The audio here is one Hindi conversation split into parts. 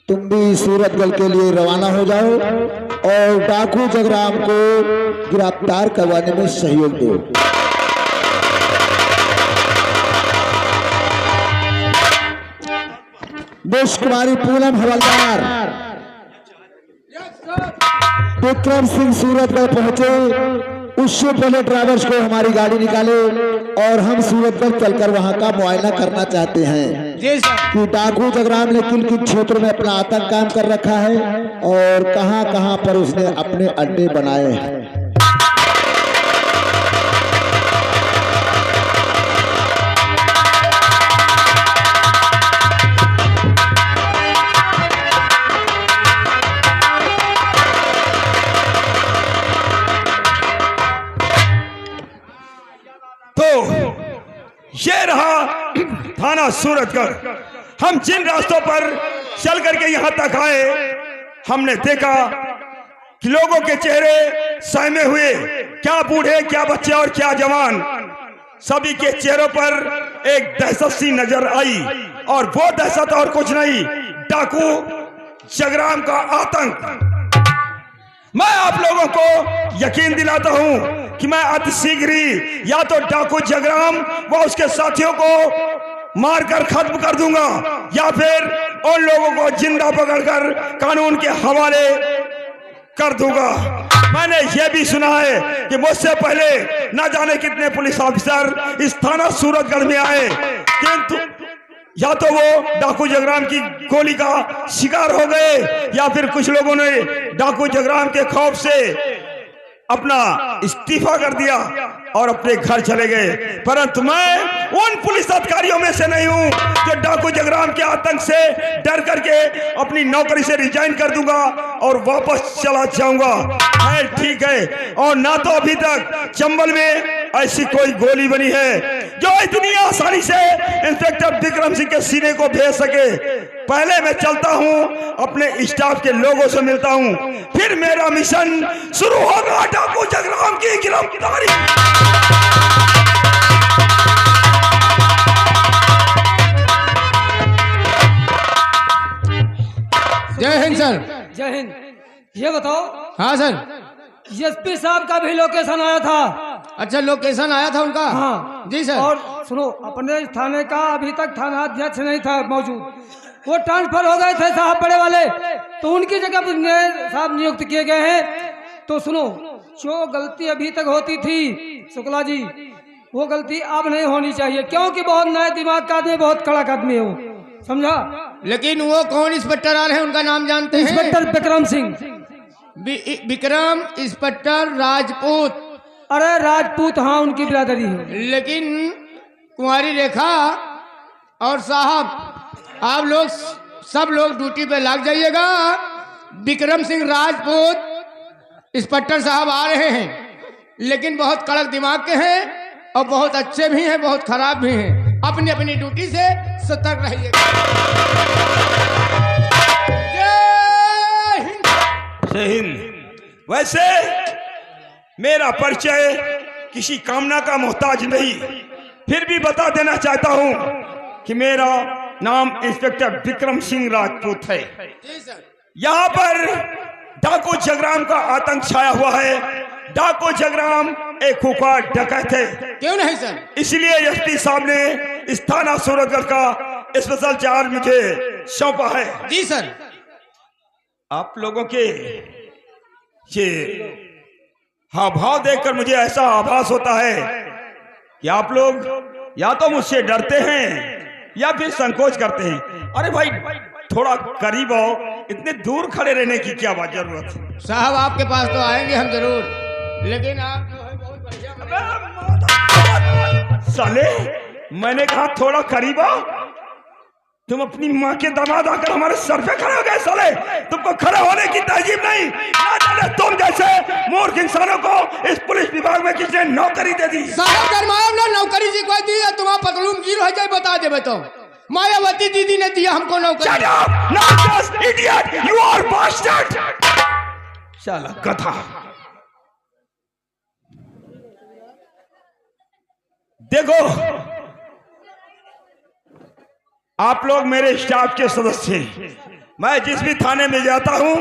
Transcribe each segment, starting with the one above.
तुम भी सूरतगढ़ के लिए रवाना हो जाओ और डाकू जगराम को गिरफ्तार करवाने में सहयोग दो। देश कुमारी पूनम हवलदार विक्रम सिंह सूरतगढ़ पहुंचे, उससे पहले ड्राइवर्स को हमारी गाड़ी निकाले और हम सूरतगढ़ चलकर वहां का मुआयना करना चाहते हैं कि डाकू जगराम ने किन किन क्षेत्रों में अपना आतंक काम कर रखा है और कहां कहां पर उसने अपने अड्डे बनाए हैं। ये रहा थाना सूरतगढ़। हम जिन रास्तों पर चल करके यहाँ तक आए, हमने देखा कि लोगों के चेहरे सहमे हुए, क्या बूढ़े, क्या बच्चे और क्या जवान, सभी के चेहरों पर एक दहशत सी नजर आई। और वो दहशत और कुछ नहीं, डाकू जगराम का आतंक। मैं आप लोगों को यकीन दिलाता हूं कि मैं अति शीघ्र ही या तो डाकू जगराम व उसके साथियों को मारकर खत्म कर दूंगा या फिर उन लोगों को जिंदा पकड़कर कानून के हवाले कर दूंगा। मैंने यह भी सुना है कि मुझसे पहले न जाने कितने पुलिस ऑफिसर इस थाना सूरतगढ़ में आए, किंतु या तो वो डाकू जगराम की गोली का शिकार हो गए या फिर कुछ लोगों ने डाकू जगराम के खौफ से अपना इस्तीफा कर दिया और अपने घर चले गए। परंतु मैं उन पुलिस अधिकारियों में से नहीं हूं जो डाकू जगराम के आतंक से डर करके अपनी नौकरी से रिजाइन कर दूंगा और वापस चला जाऊंगा। है ठीक है। और ना तो अभी तक चंबल में ऐसी कोई गोली बनी है जो इतनी आसानी से इंस्पेक्टर विक्रम सिंह के सीने को भेज सके। पहले मैं चलता हूं, अपने स्टाफ के लोगों से मिलता हूं, फिर मेरा मिशन शुरू होगा डाकू जगराम की गिरफ्तारी। जय हिंद सर। जय हिंद। ये बताओ। हाँ सर। एसपी साहब का भी लोकेशन आया था। अच्छा, लोकेशन आया था उनका? हाँ जी सर। और सुनो, अपने थाने का अभी तक थाना अध्यक्ष नहीं था मौजूद, वो ट्रांसफर हो गए थे साहब बड़े वाले, तो उनकी जगह साहब नियुक्त किए गए हैं। तो सुनो, जो गलती अभी तक होती थी शुक्ला जी, वो गलती अब नहीं होनी चाहिए, क्योंकि बहुत नए दिमाग का आदमी, बहुत कड़क आदमी है वो, समझा? लेकिन वो कौन इंस्पेक्टर आ रहे हैं, उनका नाम जानते हैं? इंस्पेक्टर विक्रम सिंह। विक्रम इंस्पेक्टर राजपूत। अरे राजपूत, हाँ उनकी बिरादरी है। लेकिन कुंवारी रेखा और साहब, आप लोग सब लोग ड्यूटी पे लग जाइएगा। विक्रम सिंह राजपूत इंस्पेक्टर साहब आ रहे हैं, लेकिन बहुत कड़क दिमाग के हैं और बहुत अच्छे भी हैं, बहुत खराब भी हैं। अपनी अपनी ड्यूटी से सतर्क रहिएगा। जय हिंद। वैसे मेरा परिचय किसी कामना का मोहताज नहीं, फिर भी बता देना चाहता हूं कि मेरा नाम इंस्पेक्टर विक्रम सिंह राजपूत है। यहाँ पर डाकू जगराम का आतंक छाया हुआ है। डाकू जगराम एक खुखार डकैत है। क्यों नहीं सर? इसलिए एसपी साहब ने इस थाना सूरतगढ़ का स्पेशल चार्ज मुझे सौंपा है। जी सर। आप लोगों के ये हाव भाव देखकर मुझे ऐसा आभास होता है कि आप लोग या तो मुझसे डरते हैं या फिर संकोच करते हैं। अरे भाई थोड़ा करीब आओ, इतने दूर खड़े रहने की क्या बात जरूरत है? साहब आपके पास तो आएंगे हम जरूर, लेकिन आप जो है बहुत बढ़िया। साले, मैंने कहा थोड़ा करीब आओ, तुम अपनी माँ के दामाद आकर हमारे सर पे खड़े हो गए। साले, तुमको खड़े होने की तहजीब नहीं। ना जाने तुम जैसे मूर्ख इंसानों को इस पुलिस विभाग में किसने नौकरी दे दी। साहब गरमाया ना, नौकरी जी कोई दी है? तुम्हारा पतलून गिर हो जाए, बता दे। तो मायावती दीदी ने दिया हमको नौकरी। Shut up! Nonsense, idiot! You are bastard! साला गधा। देखो, आप लोग मेरे स्टाफ के सदस्य हैं। मैं जिस भी थाने में जाता हूं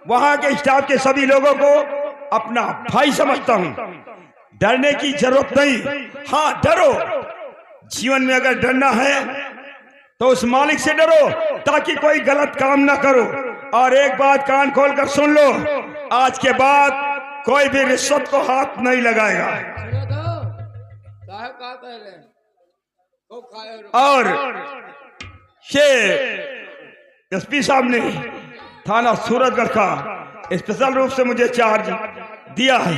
वहां के स्टाफ के सभी लोगों को अपना भाई समझता हूं। डरने की जरूरत नहीं। हाँ, डरो। जीवन में अगर डरना है तो उस मालिक से डरो ताकि कोई गलत काम ना करो। और एक बात कान खोलकर सुन लो, आज के बाद कोई भी रिश्वत को हाथ नहीं लगाएगा। और ये एसपी साहब ने थाना सूरतगढ़ का स्पेशल रूप से मुझे चार्ज दिया है।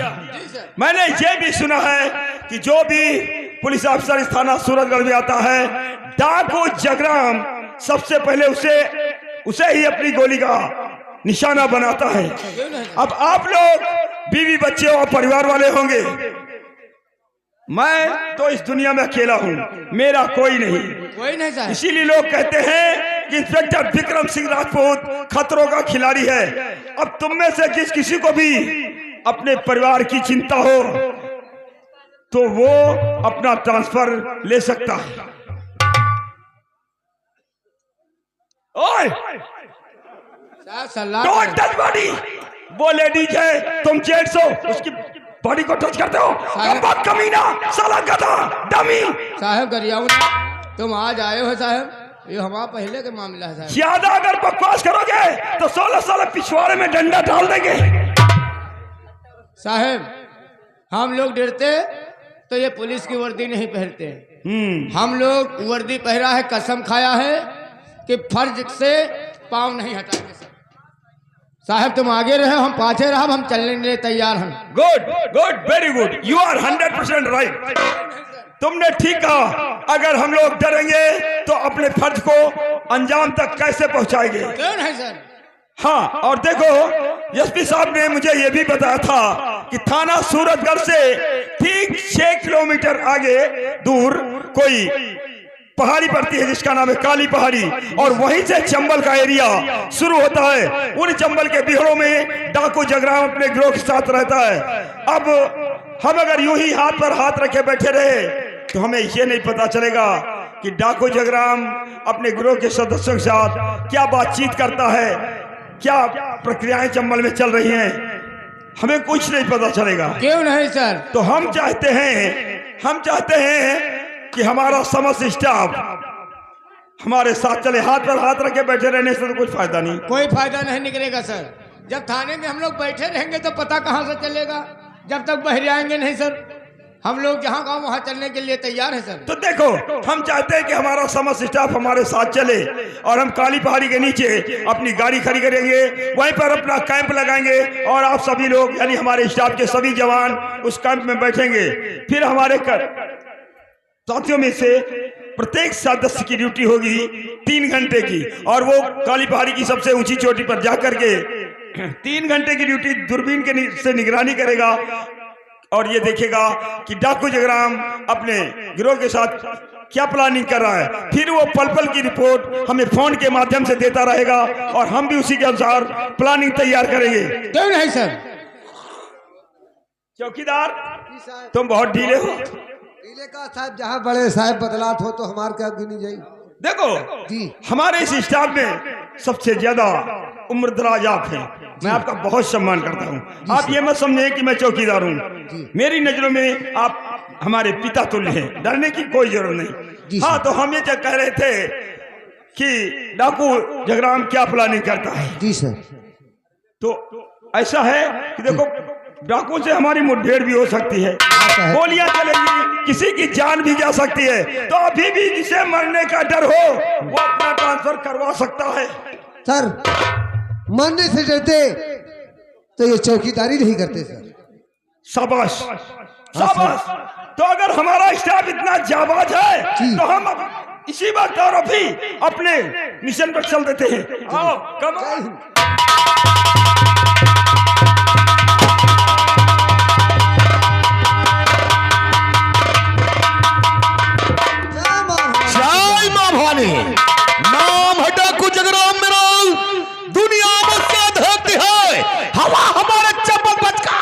मैंने ये भी सुना है कि जो भी पुलिस अफसर इस थाना सूरतगढ़ में आता है, डाकू जगराम सबसे पहले उसे ही अपनी गोली का निशाना बनाता है। अब आप लोग बीवी बच्चे और परिवार वाले होंगे, मैं तो इस दुनिया में अकेला हूँ, मेरा कोई नहीं सर। इसीलिए लोग कहते हैं कि इंस्पेक्टर विक्रम सिंह राजपूत खतरों का खिलाड़ी है। अब तुम में से जिस किसी को भी अपने परिवार की चिंता हो तो वो अपना ट्रांसफर ले सकता है। ओए, डोंट टच बॉडी। वो लेडीज है, तुम जेंट्स हो, उसकी बॉडी को टच करते हो। कम कमीना, साला गधा, डमी। साहब गरियाऊ तुम आज आए हो साहब, ये हमारा पहले के मामला है साहब। ज्यादा अगर बकवास करोगे तो 16 साल पिछवाड़े में डंडा डाल देंगे। साहब हम लोग डरते तो ये पुलिस की वर्दी नहीं पहनते। हम लोग वर्दी पहरा है, कसम खाया है कि फर्ज से पाँव नहीं हटाएंगे। साहब तुम आगे रहे, हम पाछे रहा, हम चलने के लिए तैयार हैं। Good good, very good, you are 100% right. तुमने ठीक कहा। अगर हम लोग डरेंगे तो अपने फर्ज को अंजाम तक कैसे पहुंचाएंगे? क्यों नहीं सर। हाँ, और देखो एसपी साहब ने मुझे यह भी बताया था कि थाना सूरतगढ़ से ठीक 6 किलोमीटर आगे दूर कोई पहाड़ी पड़ती है जिसका नाम है काली पहाड़ी, और वहीं से चंबल का एरिया शुरू होता है। उन चंबल के बिहड़ों में डाकू जगराम अपने गिरोह के साथ रहता है। अब हम अगर यूं ही हाथ पर हाथ रखे बैठे रहे तो हमें ये नहीं पता चलेगा कि डाकू जगराम अपने गिरोह के सदस्यों के साथ क्या बातचीत करता है, क्या प्रक्रियाएं चंबल में चल रही हैं, हमें कुछ नहीं पता चलेगा। क्यों नहीं सर। तो हम चाहते हैं कि हमारा समस्त स्टाफ हमारे साथ चले। हाथ पर हाथ रखे बैठे रहने से तो कुछ फायदा नहीं। कोई फायदा नहीं निकलेगा सर। जब थाने में हम लोग बैठे रहेंगे तो पता कहाँ से चलेगा, जब तक बहरे आएंगे नहीं सर। हम लोग जहाँ गाँव वहाँ चलने के लिए तैयार है सर। तो देखो, हम चाहते हैं कि हमारा समस्त स्टाफ हमारे साथ चले और हम काली पहाड़ी के नीचे अपनी गाड़ी खड़ी करेंगे, वहीं पर अपना कैंप लगाएंगे और आप सभी लोग यानी हमारे स्टाफ के सभी जवान उस कैंप में बैठेंगे। फिर हमारे साथियों में से प्रत्येक सदस्य की ड्यूटी होगी 3 घंटे की, और वो काली पहाड़ी की सबसे ऊंची चोटी पर जाकर के 3 घंटे की ड्यूटी दूरबीन के से निगरानी करेगा और ये देखेगा कि डाकू जगराम अपने गिरोह के साथ क्या प्लानिंग कर रहा है। फिर वो पल पल की रिपोर्ट हमें फोन के माध्यम से देता रहेगा और हम भी उसी के अनुसार प्लानिंग तैयार करेंगे। क्यों नहीं सर। चौकीदार तुम बहुत ढीले हो। ढीले का साहब, जहाँ बड़े साहब बदलात हो तो हमारे क्या गिनी जाए। देखो जी, हमारे इस स्टाफ में सबसे ज्यादा उम्रदराज आप हैं। मैं आपका बहुत सम्मान करता हूँ। आप ये मत समझें कि मैं चौकीदार हूँ। मेरी नजरों में आप हमारे पिता तुल्य हैं, डरने की कोई जरूरत नहीं। हाँ, तो हम ये कह रहे थे कि डाकू जगराम क्या प्लानिंग करता है। जी सर। तो ऐसा है कि देखो, डाकू से हमारी मुठभेड़ भी हो सकती है, गोलियां चलेंगी, किसी की जान भी जा सकती है। तो अभी भी जिसे मरने का डर हो वो अपना ट्रांसफर करवा सकता है। सर, मरने से डरते तो ये चौकीदारी नहीं करते सर। शाबाश शाबाश। तो अगर हमारा स्टाफ इतना जाबाज है तो हम इसी वक्त और अभी अपने मिशन पर चल देते हैं। आओ, कम ऑन। जय मां भवानी। नाम है डाकू जगराम मेरा, दुनिया में क्या धरती है, हवा हमारे चंबल बचका।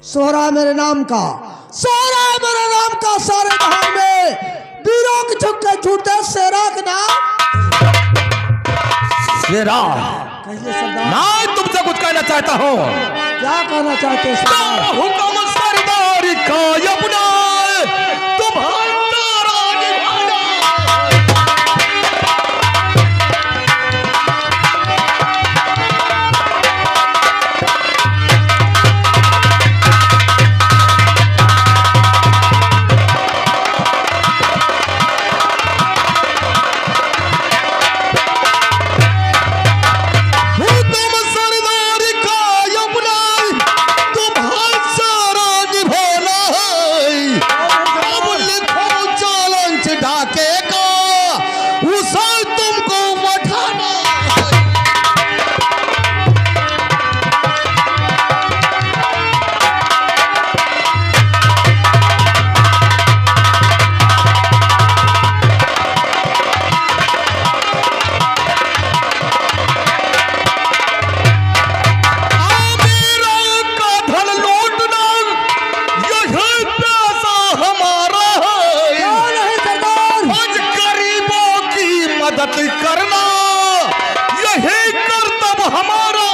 सोहरा मेरे नाम का, सोहरा मेरे नाम का सारे जहां में वीरों के झुक के झूठे शेरा के नाम। शेरा कहिए सरदार। मैं तुमसे कुछ कहना चाहता हूँ। क्या कहना चाहते हैं सरदार? हुक्म सरदार का अपना तुम्हारा निभाना। करना यही कर्तव्य हमारा।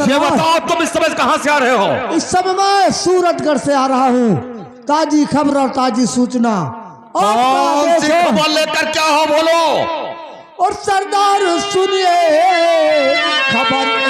ये बताओ तुम इस समय कहां से आ रहे हो? इस समय मैं सूरतगढ़ से आ रहा हूँ। ताजी खबर और ताजी सूचना। कौन सी खबर लेकर क्या हो बोलो? और सरदार सुनिए खबर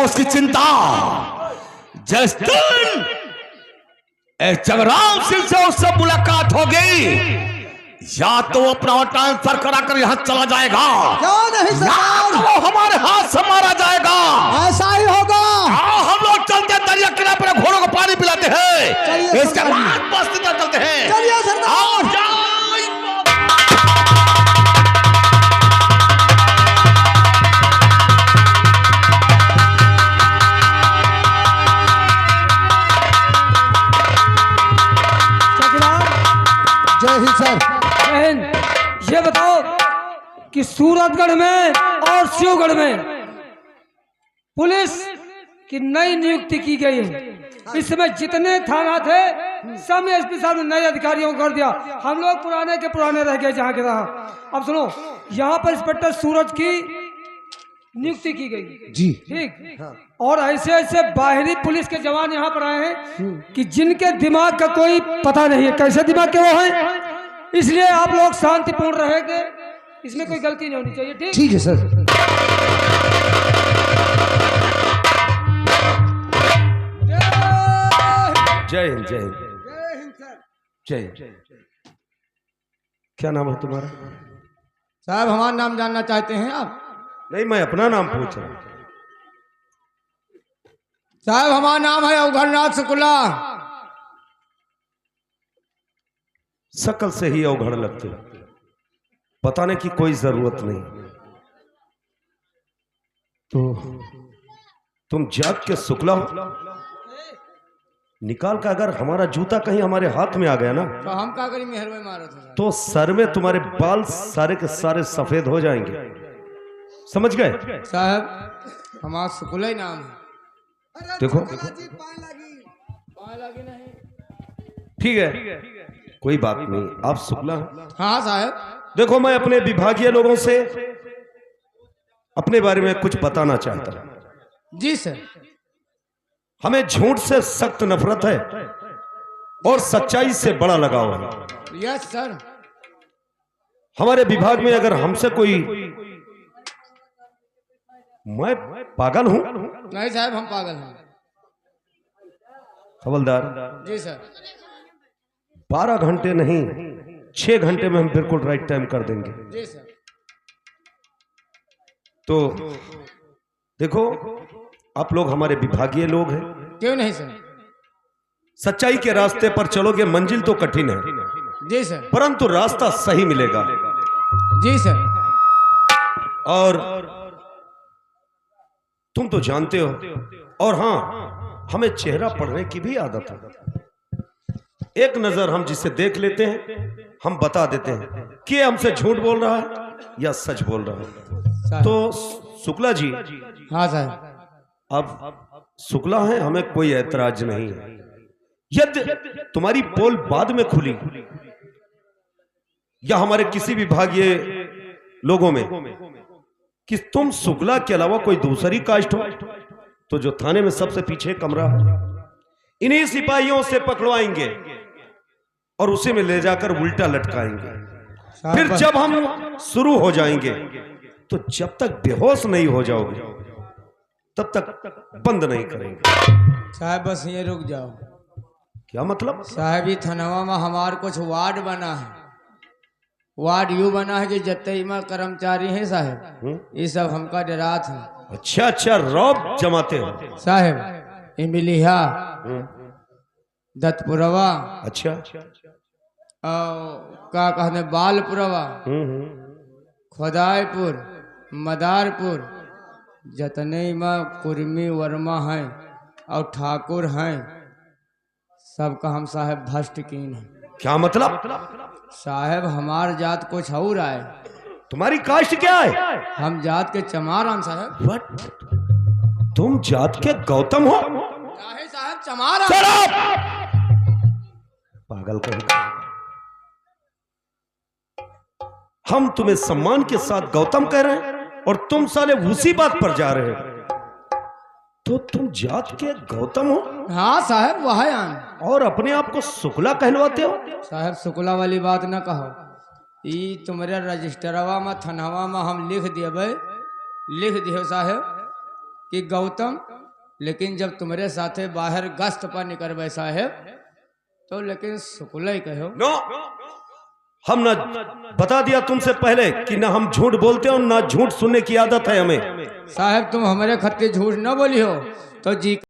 उसकी चिंता। जिस दिन जगराम सिंह से उससे मुलाकात हो गई, या तो वो अपना ट्रांसफर करा कर यहाँ चला जाएगा, क्यों नहीं या सरकार? तो वो हमारे हाथ से मारा जाएगा। ऐसा ही होगा। आओ हम लोग चलते हैं दरिया किनारे पर, घोड़ों को पानी पिलाते हैं, चलिए इसके सरकार। बाद बस्ती तक चलते हैं। चलिए सरकार। आओ जाओ। जय हिंद सर। बहन ये बताओ कि सूरतगढ़ में और शिवगढ़ में पुलिस की नई नियुक्ति की गई है। इसमें जितने थाना थे सब एसपी साहब ने नए अधिकारियों को कर दिया। हम लोग पुराने के पुराने रह गए जहाँ के रहा। अब सुनो, यहाँ पर इंस्पेक्टर सूरज की नियुक्ति की गई जी। ठीक। और ऐसे ऐसे बाहरी पुलिस के जवान यहाँ पर आए हैं कि जिनके दिमाग का कोई पता नहीं है कैसे दिमाग के वो हैं। इसलिए आप लोग शांतिपूर्ण रहेंगे, इसमें कोई गलती नहीं होनी चाहिए। ठीक ठीक है सर। जय हिंद, जय हिंद, जय हिंद। क्या नाम है तुम्हारा? साहब हमारा नाम जानना चाहते हैं आप? नहीं, मैं अपना नाम पूछ रहा हूं। साहब हमारा नाम है अवघड़नाथ शुक्ला। शकल से ही अवघड़ लगते, बताने की कोई जरूरत नहीं। तो तुम जात के शुक्ला हो? निकाल का अगर हमारा जूता कहीं हमारे हाथ में आ गया ना, तो हम का करी मेहर में मारा था तो सर में तुम्हारे बाल सारे के सारे सफेद हो जाएंगे, समझ गए? साहब हमारा शुक्ला ही नाम है। देखो ठीक है, कोई बात नहीं, आप शुक्ला हैं। हाँ साहब। देखो मैं अपने विभागीय लोगों से अपने बारे में कुछ बताना चाहता हूं। जी सर। हमें झूठ से सख्त नफरत है और सच्चाई से बड़ा लगाव है। Yes sir. हमारे विभाग में अगर हमसे कोई, मैं पागल हूं? नहीं साहब हम पागल हैं। हवलदार जी सर। 12 घंटे नहीं 6 घंटे में हम बिल्कुल राइट टाइम कर देंगे। जी सर। तो देखो आप लोग हमारे विभागीय लोग हैं, क्यों नहीं सर? सच्चाई के रास्ते पर चलोगे, मंजिल तो कठिन है जी सर। परंतु रास्ता सही मिलेगा। जी सर। और तुम तो जानते हो, और हां हमें चेहरा पढ़ने की भी आदत है। एक नजर हम जिसे देख लेते हैं हम बता देते हैं कि ये हमसे झूठ बोल रहा है या सच बोल रहा है। तो शुक्ला जी, हाँ साहब। अब शुक्ला है, हमें कोई ऐतराज नहीं है। यदि तुम्हारी पोल बाद में खुली या हमारे किसी विभागीय लोगों में कि तुम शुक्ला के अलावा कोई दूसरी कास्ट हो, तो जो थाने में सबसे पीछे कमरा है इन्हीं सिपाहियों से पकड़वाएंगे और उसी में ले जाकर उल्टा लटकाएंगे। फिर जब हम शुरू हो जाएंगे तो जब तक बेहोश नहीं हो जाओगे तब तक बंद नहीं करेंगे। साहब बस ये रुक जाओ। क्या मतलब? साहब ये थनवा में हमार कुछ वार्ड बना है। वार्ड यू बना है कि जत्ते में कर्मचारी हैं साहब, ये सब हमका डरात है। अच्छा अच्छा, रौब जमाते हो साहब। इमलिया दत्तपुरवा, अच्छा, और का कहने बालपुरवा, खुदाईपुर, मदारपुर, जतने में कुर्मी वर्मा हैं और ठाकुर हैं, सबका हम साहब भ्रष्ट कीन है। क्या मतलब? साहब हमार जात कुछ और आए। तुम्हारी कास्ट क्या है? हम जात के चमारान साहब। What? तुम जात के गौतम हो? साहब चमारान। पागल कहीं। हम तुम्हें सम्मान के साथ गौतम कह रहे हैं और तुम साले उसी बात पर जा रहे हो। तो तुम जात के गौतम हो? हाँ साहब वह आन। और अपने आप को शुक्ला कहलवाते हो? साहब शुक्ला वाली बात न कहो। ई तुम्हारे रजिस्टरवा में थनवा में हम लिख दिए साहब कि गौतम लेकिन जब तुम्हारे साथे बाहर गश्त पर निकलवे साहेब तो लेकिन सुकुल ही कहो। नो, हम ना बता दिया तुमसे पहले कि ना हम झूठ बोलते और ना झूठ सुनने की आदत है हमें। साहेब तुम हमारे खत के झूठ न बोली हो तो जी